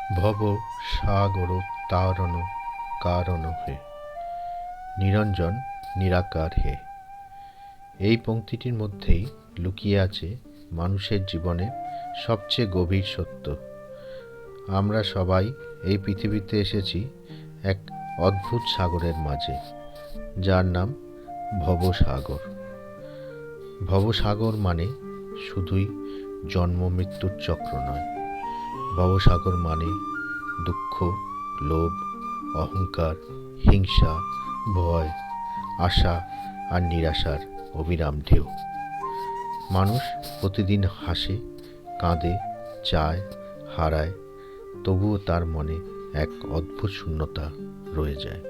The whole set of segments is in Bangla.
ভব সাগর তারণ কারণ হে, নিরঞ্জন নিরাকার হে। এই পংক্তিটির মধ্যেই লুকিয়ে আছে মানুষের জীবনের সবচেয়ে গভীর সত্য। আমরা সবাই এই পৃথিবীতে এসেছি এক অদ্ভুত সাগরের মাঝে, যার নাম ভবসাগর। ভবসাগর মানে শুধুই জন্ম মৃত্যুর চক্র নয়। ভবসাগর মানে দুঃখ, লোভ, অহংকার, হিংসা, ভয়, আশা আর নিরাশার অবিরাম ঢেউ। মানুষ প্রতিদিন হাসে, কাঁদে, চায়, হারায়, তবুও তার মনে এক অদ্ভুত শূন্যতা রয়ে যায়।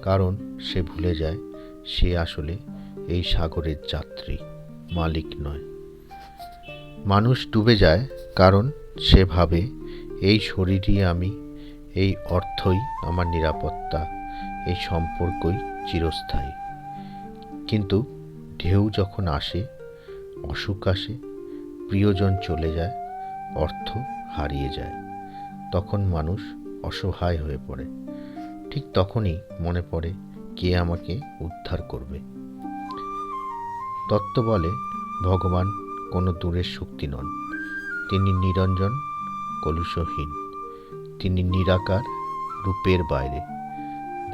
কারণ সে ভুলে যায় সে আসলে এই সাগরের যাত্রী, মালিক নয়। মানুষ ডুবে যায় কারণ সে ভাবে এই শরীরই আমি, এই অর্থই আমার নিরাপত্তা, এই সম্পর্কই চিরস্থায়ী। কিন্তু ঢেউ যখন আসে, অসুখ আসে, প্রিয়জন চলে যায়, অর্থ হারিয়ে যায়, তখন মানুষ অসহায় হয়ে পড়ে। ঠিক তখনই মনে পড়ে কে আমাকে উদ্ধার করবে। তত্ত্ব বলে ভগবান কোনো দূরের শক্তি নন, তিনি নিরঞ্জন, কলুষহীন, তিনি নিরাকার, রূপের বাইরে।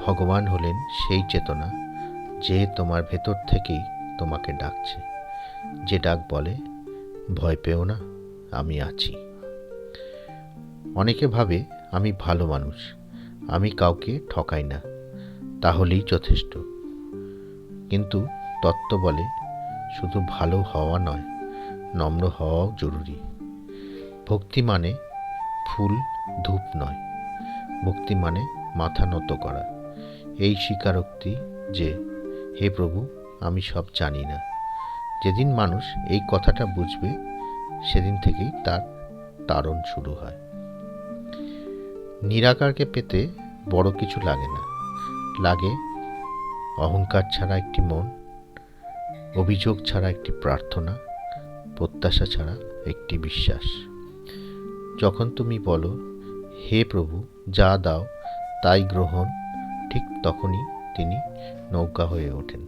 ভগবান হলেন সেই চেতনা যে তোমার ভেতর থেকেই তোমাকে ডাকছে, যে ডাক বলে ভয় পেও না, আমি আছি। অনেকে ভাবে আমি ভালো মানুষ, আমি কাউকে ঠকাই না, তাহলেই যথেষ্ট। কিন্তু তত্ত্ব বলে শুধু ভালো হওয়া নয়, নম্র হওয়াও জরুরি। ভক্তি মানে ফুল ধূপ নয়, ভক্তি মানে মাথা নত করা, এই স্বীকারোক্তি যে হে প্রভু, আমি সব জানি না। যেদিন মানুষ এই কথাটা বুঝবে, সেদিন থেকেই তার তারণ শুরু হয়। নিরাকারকে পেতে বড় কিছু লাগে না, লাগে অহংকার ছাড়া একটি মন, অভিযোগ ছাড়া একটি প্রার্থনা, প্রত্যাশা ছাড়া একটি বিশ্বাস। যখন তুমি বলো হে প্রভু, যা দাও তাই গ্রহণ, ঠিক তখনই তিনি নৌকা হয়ে ওঠেন।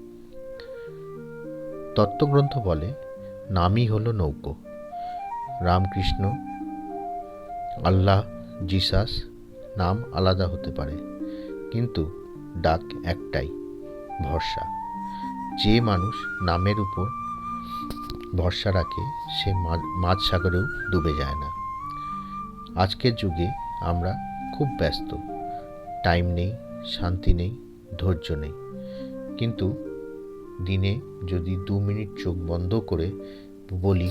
তত্ত্বগ্রন্থ বলে নামই হলো নৌকো। রামকৃষ্ণ, আল্লাহ, জিসাস নাম আলাদা হতে পারে, কিন্তু ডাক একটাই, ভরসা। যে মানুষ নামের উপর ভরসা রাখে সে মাঝ সাগরেও ডুবে যায় না। আজকের যুগে আমরা খুব ব্যস্ত, টাইম নেই, শান্তি নেই, ধৈর্য নেই। কিন্তু দিনে যদি 2 মিনিট চোখ বন্ধ করে বলি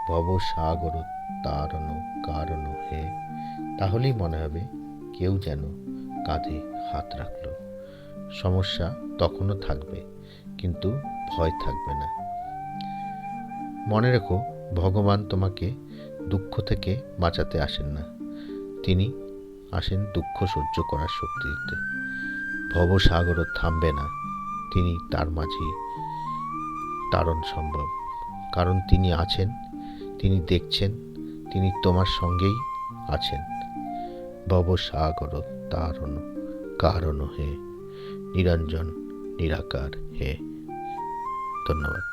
ভবসাগর তারণ কারণ হে, তাহলেই মনে হবে কেউ যেন কাঁধে হাত রাখল। সমস্যা তখনও থাকবে, কিন্তু ভয় থাকবে না। মনে রেখো, ভগবান তোমাকে দুঃখ থেকে বাঁচাতে আসেন না, তিনি আসেন দুঃখ সহ্য করার শক্তি দিতে। ভবসাগরও থামবে না, তিনি তার মাঝেই তারণ সম্ভব। কারণ তিনি আছেন, তিনি দেখছেন, তিনি তোমার সঙ্গেই আছেন। ভবসাগর তারণ কারণ হে, নিরঞ্জন নিরাকার হে। ধন্যবাদ।